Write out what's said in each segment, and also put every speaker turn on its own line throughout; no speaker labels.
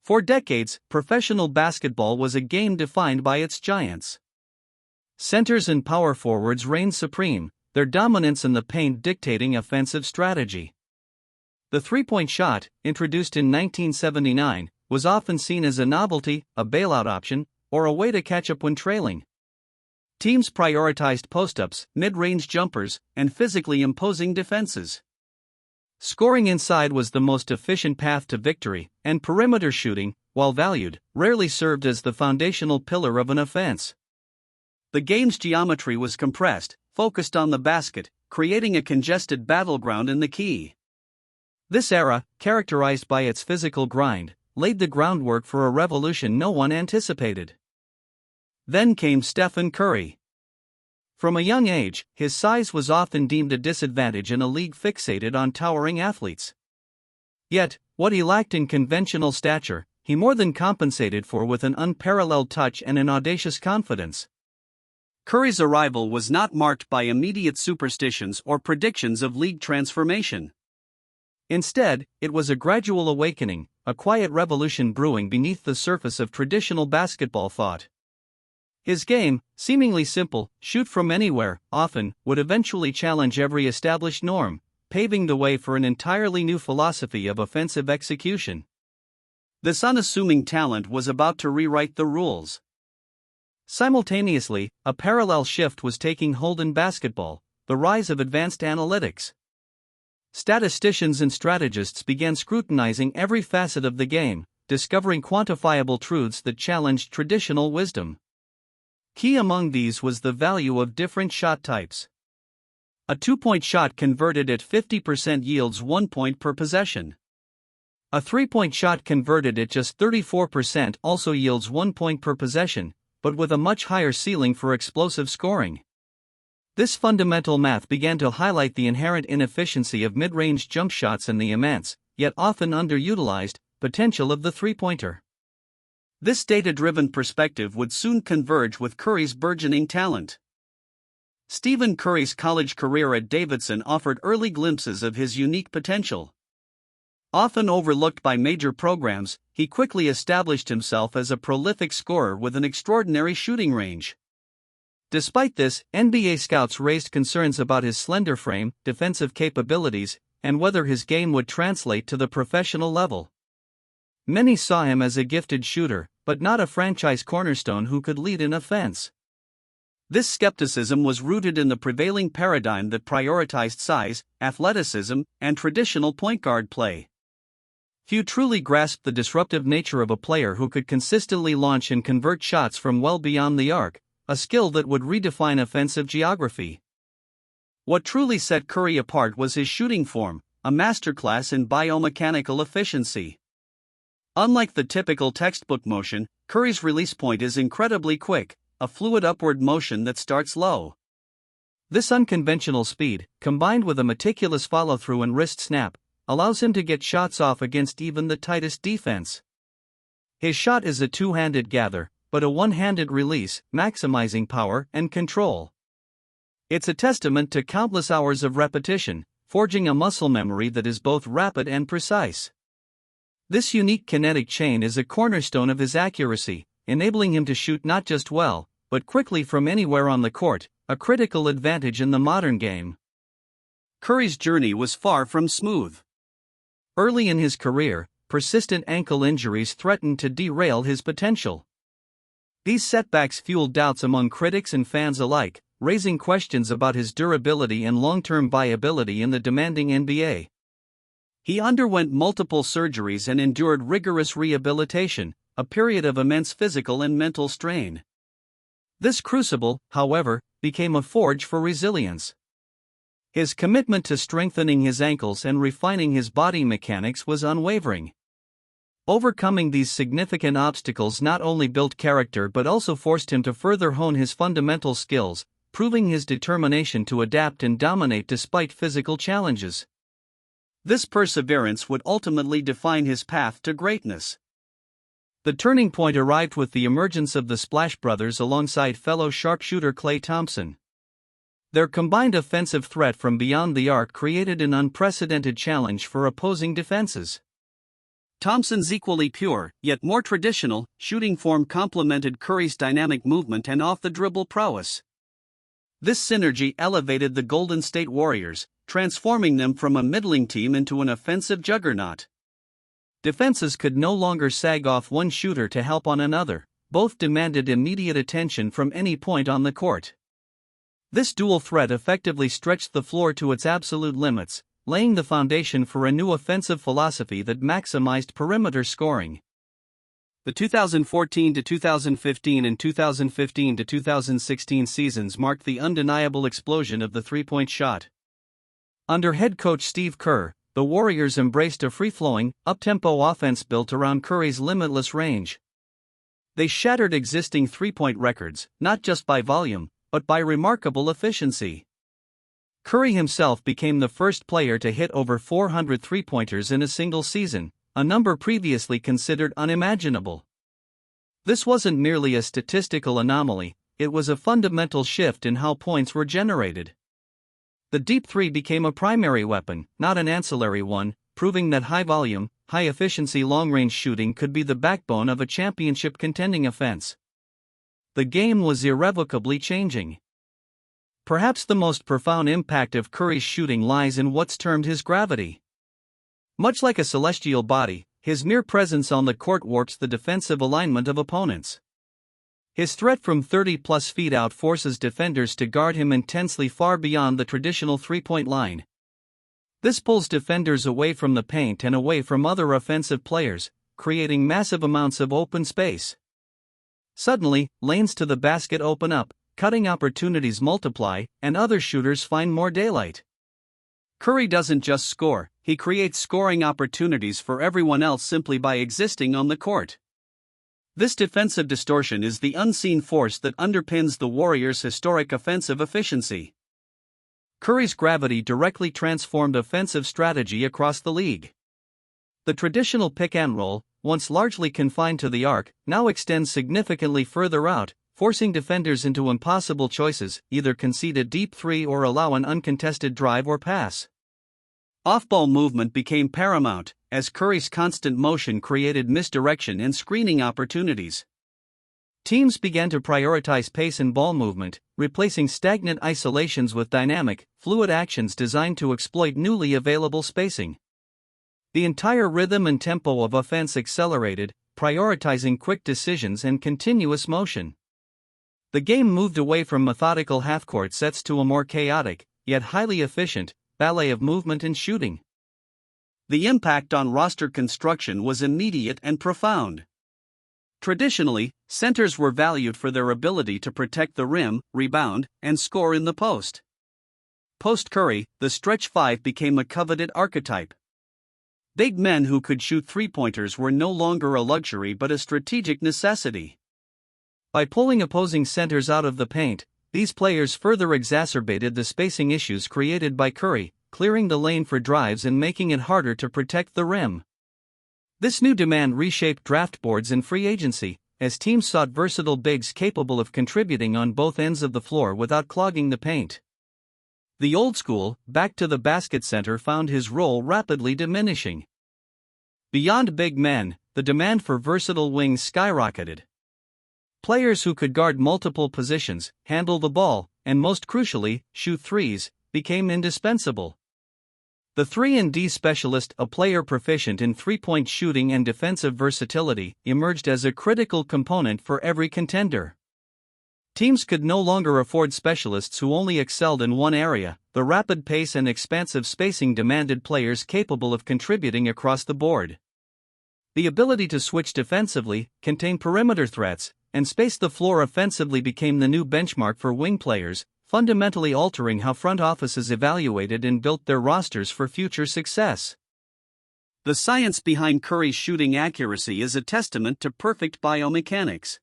For decades, professional basketball was a game defined by its giants. Centers and power forwards reigned supreme, their dominance in the paint dictating offensive strategy. The three-point shot, introduced in 1979, was often seen as a novelty, a bailout option, or a way to catch up when trailing. Teams prioritized post-ups, mid-range jumpers, and physically imposing defenses. Scoring inside was the most efficient path to victory, and perimeter shooting, while valued, rarely served as the foundational pillar of an offense. The game's geometry was compressed, focused on the basket, creating a congested battleground in the key. This era, characterized by its physical grind, laid the groundwork for a revolution no one anticipated. Then came Stephen Curry. From a young age, his size was often deemed a disadvantage in a league fixated on towering athletes. Yet, what he lacked in conventional stature, he more than compensated for with an unparalleled touch and an audacious confidence. Curry's arrival was not marked by immediate superstitions or predictions of league transformation. Instead, it was a gradual awakening, a quiet revolution brewing beneath the surface of traditional basketball thought. His game, seemingly simple, shoot from anywhere, often, would eventually challenge every established norm, paving the way for an entirely new philosophy of offensive execution. This unassuming talent was about to rewrite the rules. Simultaneously, a parallel shift was taking hold in basketball, the rise of advanced analytics. Statisticians and strategists began scrutinizing every facet of the game, discovering quantifiable truths that challenged traditional wisdom. Key among these was the value of different shot types. A two-point shot converted at 50% yields 1 point per possession. A three-point shot converted at just 34% also yields 1 point per possession, but with a much higher ceiling for explosive scoring. This fundamental math began to highlight the inherent inefficiency of mid-range jump shots and the immense, yet often underutilized, potential of the three-pointer. This data-driven perspective would soon converge with Curry's burgeoning talent. Stephen Curry's college career at Davidson offered early glimpses of his unique potential. Often overlooked by major programs, he quickly established himself as a prolific scorer with an extraordinary shooting range. Despite this, NBA scouts raised concerns about his slender frame, defensive capabilities, and whether his game would translate to the professional level. Many saw him as a gifted shooter, but not a franchise cornerstone who could lead an offense. This skepticism was rooted in the prevailing paradigm that prioritized size, athleticism, and traditional point guard play. Few truly grasped the disruptive nature of a player who could consistently launch and convert shots from well beyond the arc, a skill that would redefine offensive geography. What truly set Curry apart was his shooting form, a masterclass in biomechanical efficiency. Unlike the typical textbook motion, Curry's release point is incredibly quick, a fluid upward motion that starts low. This unconventional speed, combined with a meticulous follow-through and wrist snap, allows him to get shots off against even the tightest defense. His shot is a two-handed gather, but a one-handed release, maximizing power and control. It's a testament to countless hours of repetition, forging a muscle memory that is both rapid and precise. This unique kinetic chain is a cornerstone of his accuracy, enabling him to shoot not just well, but quickly from anywhere on the court, a critical advantage in the modern game. Curry's journey was far from smooth. Early in his career, persistent ankle injuries threatened to derail his potential. These setbacks fueled doubts among critics and fans alike, raising questions about his durability and long-term viability in the demanding NBA. He underwent multiple surgeries and endured rigorous rehabilitation, a period of immense physical and mental strain. This crucible, however, became a forge for resilience. His commitment to strengthening his ankles and refining his body mechanics was unwavering. Overcoming these significant obstacles not only built character but also forced him to further hone his fundamental skills, proving his determination to adapt and dominate despite physical challenges. This perseverance would ultimately define his path to greatness. The turning point arrived with the emergence of the Splash Brothers alongside fellow sharpshooter Klay Thompson. Their combined offensive threat from beyond the arc created an unprecedented challenge for opposing defenses.
Thompson's equally pure, yet more traditional, shooting form complemented Curry's dynamic movement and off-the-dribble prowess. This synergy elevated the Golden State Warriors, transforming them from a middling team into an offensive juggernaut. Defenses could no longer sag off one shooter to help on another, both demanded immediate attention from any point on the court. This dual threat effectively stretched the floor to its absolute limits, laying the foundation for a new offensive philosophy that maximized perimeter scoring. The 2014-2015 and 2015-2016 seasons marked the undeniable explosion of the three-point shot. Under head coach Steve Kerr, the Warriors embraced a free-flowing, up-tempo offense built around Curry's limitless range. They shattered existing three-point records, not just by volume, but by remarkable efficiency. Curry himself became the first player to hit over 400 three-pointers in a single season, a number previously considered unimaginable. This wasn't merely a statistical anomaly, it was a fundamental shift in how points were generated. The deep three became a primary weapon, not an ancillary one, proving that high-volume, high-efficiency long-range shooting could be the backbone of a championship-contending offense. The game was irrevocably changing. Perhaps the most profound impact of Curry's shooting lies in what's termed his gravity. Much like a celestial body, his mere presence on the court warps the defensive alignment of opponents. His threat from 30-plus feet out forces defenders to guard him intensely far beyond the traditional three-point line. This pulls defenders away from the paint and away from other offensive players, creating massive amounts of open space. Suddenly, lanes to the basket open up, cutting opportunities multiply, and other shooters find more daylight. Curry doesn't just score, he creates scoring opportunities for everyone else simply by existing on the court. This defensive distortion is the unseen force that underpins the Warriors' historic offensive efficiency. Curry's gravity directly transformed offensive strategy across the league. The traditional pick-and-roll, once largely confined to the arc, now extends significantly further out, forcing defenders into impossible choices, either concede a deep three or allow an uncontested drive or pass. Off-ball movement became paramount, as Curry's constant motion created misdirection and screening opportunities. Teams began to prioritize pace and ball movement, replacing stagnant isolations with dynamic, fluid actions designed to exploit newly available spacing. The entire rhythm and tempo of offense accelerated, prioritizing quick decisions and continuous motion. The game moved away from methodical half-court sets to a more chaotic, yet highly efficient, ballet of movement and shooting. The impact on roster construction was immediate and profound. Traditionally, centers were valued for their ability to protect the rim, rebound, and score in the post. Post-Curry, the stretch five became a coveted archetype. Big men who could shoot three-pointers were no longer a luxury but a strategic necessity. By pulling opposing centers out of the paint, these players further exacerbated the spacing issues created by Curry, clearing the lane for drives and making it harder to protect the rim. This new demand reshaped draft boards and free agency, as teams sought versatile bigs capable of contributing on both ends of the floor without clogging the paint. The old-school, back-to-the-basket center found his role rapidly diminishing. Beyond big men, the demand for versatile wings skyrocketed. Players who could guard multiple positions, handle the ball, and most crucially, shoot threes, became indispensable. The 3-and-D specialist, a player proficient in three-point shooting and defensive versatility, emerged as a critical component for every contender. Teams could no longer afford specialists who only excelled in one area. The rapid pace and expansive spacing demanded players capable of contributing across the board. The ability to switch defensively, contain perimeter threats, and space the floor offensively became the new benchmark for wing players, fundamentally altering how front offices evaluated and built their rosters for future success. The science behind Curry's shooting accuracy is a testament to perfect biomechanics.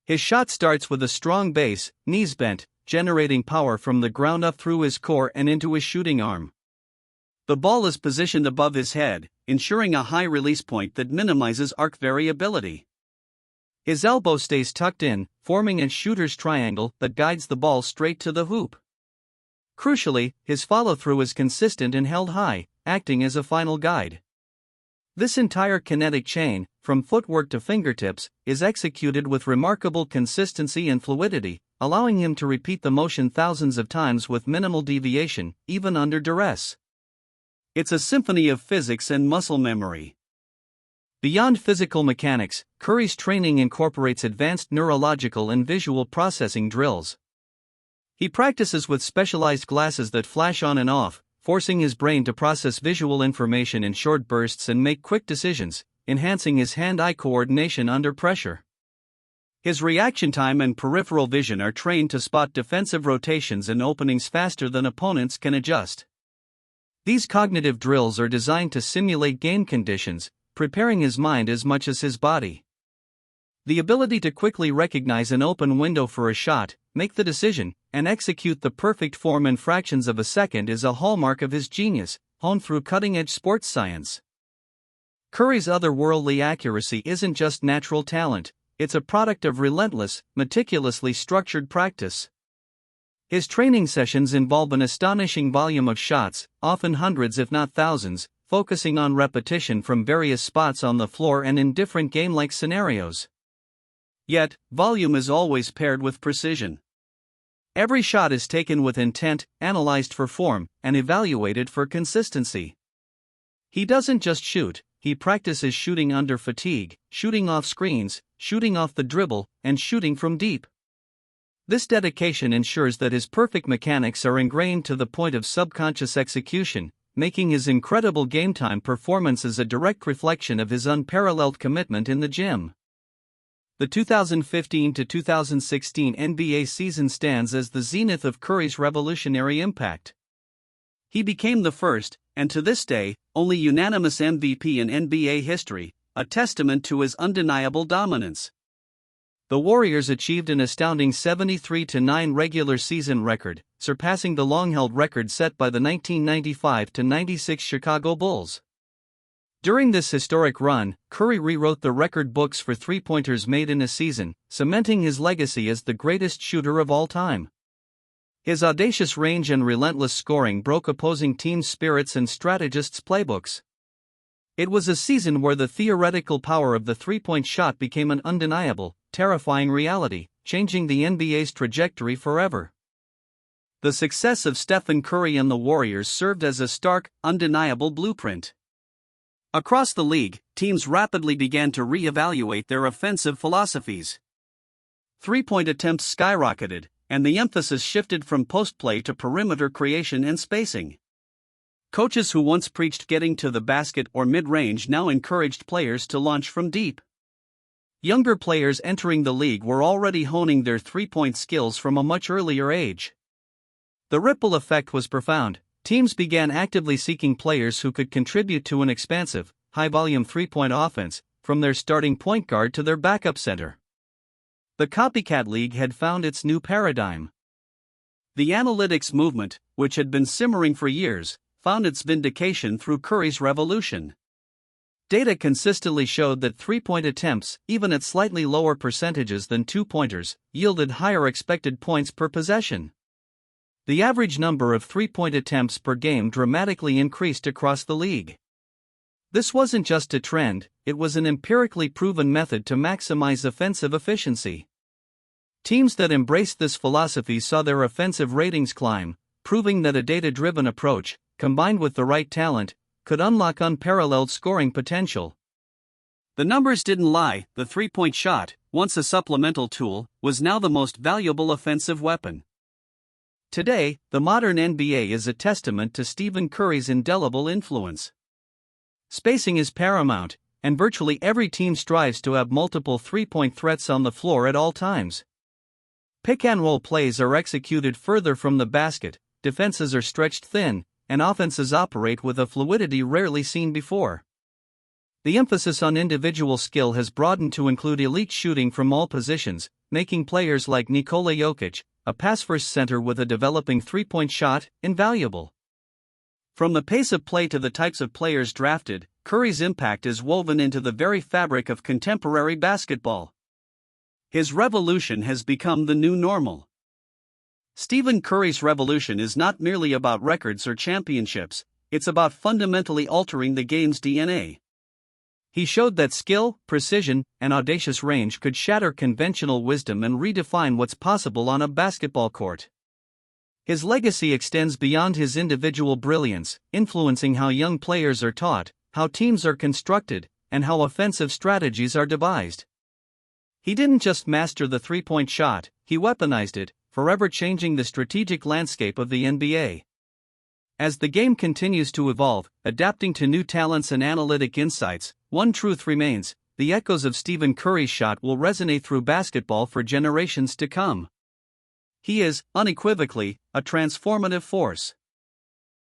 His shot starts with a strong base, knees bent, generating power from the ground up through his core and into his shooting arm. The ball is positioned above his head, ensuring a high release point that minimizes arc variability. His elbow stays tucked in, forming a shooter's triangle that guides the ball straight to the hoop. Crucially, his follow-through is consistent and held high, acting as a final guide.
This entire kinetic chain, from footwork to fingertips, is executed with remarkable consistency and fluidity, allowing him to repeat the motion thousands of times with minimal deviation, even under duress.
It's a symphony of physics and muscle memory.
Beyond physical mechanics, Curry's training incorporates advanced neurological and visual processing drills. He practices with specialized glasses that flash on and off, forcing his brain to process visual information in short bursts and make quick decisions, enhancing his hand-eye coordination under pressure.
His reaction time and peripheral vision are trained to spot defensive rotations and openings faster than opponents can adjust.
These cognitive drills are designed to simulate game conditions, preparing his mind as much as his body. The ability to quickly recognize an open window for a shot, make the decision, and execute the perfect form in fractions of a second is a hallmark of his genius, honed through cutting-edge sports science. Curry's otherworldly accuracy isn't just natural talent, it's a product of relentless, meticulously structured practice. His training sessions involve an astonishing volume of shots, often hundreds if not thousands, focusing on repetition from various spots on the floor and in different game-like scenarios.
Yet, volume is always paired with precision.
Every shot is taken with intent, analyzed for form, and evaluated for consistency. He doesn't just shoot, he practices shooting under fatigue, shooting off screens, shooting off the dribble, and shooting from deep. This dedication ensures that his perfect mechanics are ingrained to the point of subconscious execution, making his incredible game-time performances a direct reflection of his unparalleled commitment in the gym. The 2015 to 2016 NBA season stands as the zenith of Curry's revolutionary impact.
He became the first, and to this day, only unanimous MVP in NBA history, a testament to his undeniable dominance.
The Warriors achieved an astounding 73-9 regular season record, surpassing the long-held record set by the 1995-96 Chicago Bulls. During this historic run, Curry rewrote the record books for three-pointers made in a season, cementing his legacy as the greatest shooter of all time. His audacious range and relentless scoring broke opposing teams' spirits and strategists' playbooks. It was a season where the theoretical power of the three-point shot became an undeniable, terrifying reality, changing the NBA's trajectory forever.
The success of Stephen Curry and the Warriors served as a stark, undeniable blueprint. Across the league, teams rapidly began to re-evaluate their offensive philosophies. Three-point attempts skyrocketed, and the emphasis shifted from post-play to perimeter creation and spacing. Coaches who once preached getting to the basket or mid-range now encouraged players to launch from deep. Younger players entering the league were already honing their three-point skills from a much earlier age. The ripple effect was profound. Teams began actively seeking players who could contribute to an expansive, high-volume three-point offense, from their starting point guard to their backup center. The copycat league had found its new paradigm. The analytics movement, which had been simmering for years, found its vindication through Curry's revolution. Data consistently showed that three-point attempts, even at slightly lower percentages than two-pointers, yielded higher expected points per possession. The average number of three-point attempts per game dramatically increased across the league. This wasn't just a trend, it was an empirically proven method to maximize offensive efficiency. Teams that embraced this philosophy saw their offensive ratings climb, proving that a data-driven approach, combined with the right talent, could unlock unparalleled scoring potential. The numbers didn't lie, the three-point shot, once a supplemental tool, was now the most valuable offensive weapon. Today, the modern NBA is a testament to Stephen Curry's indelible influence. Spacing is paramount, and virtually every team strives to have multiple three-point threats on the floor at all times. Pick-and-roll plays are executed further from the basket, defenses are stretched thin, and offenses operate with a fluidity rarely seen before. The emphasis on individual skill has broadened to include elite shooting from all positions, making players like Nikola Jokic, a pass-first center with a developing three-point shot, invaluable. From the pace of play to the types of players drafted, Curry's impact is woven into the very fabric of contemporary basketball. His revolution has become the new normal. Stephen Curry's revolution is not merely about records or championships, it's about fundamentally altering the game's DNA.
He showed that skill, precision, and audacious range could shatter conventional wisdom and redefine what's possible on a basketball court. His legacy extends beyond his individual brilliance, influencing how young players are taught, how teams are constructed, and how offensive strategies are devised. He didn't just master the three-point shot, he weaponized it, forever changing the strategic landscape of the NBA. As the game continues to evolve, adapting to new talents and analytic insights, one truth remains: the echoes of Stephen Curry's shot will resonate through basketball for generations to come. He is, unequivocally, a transformative force.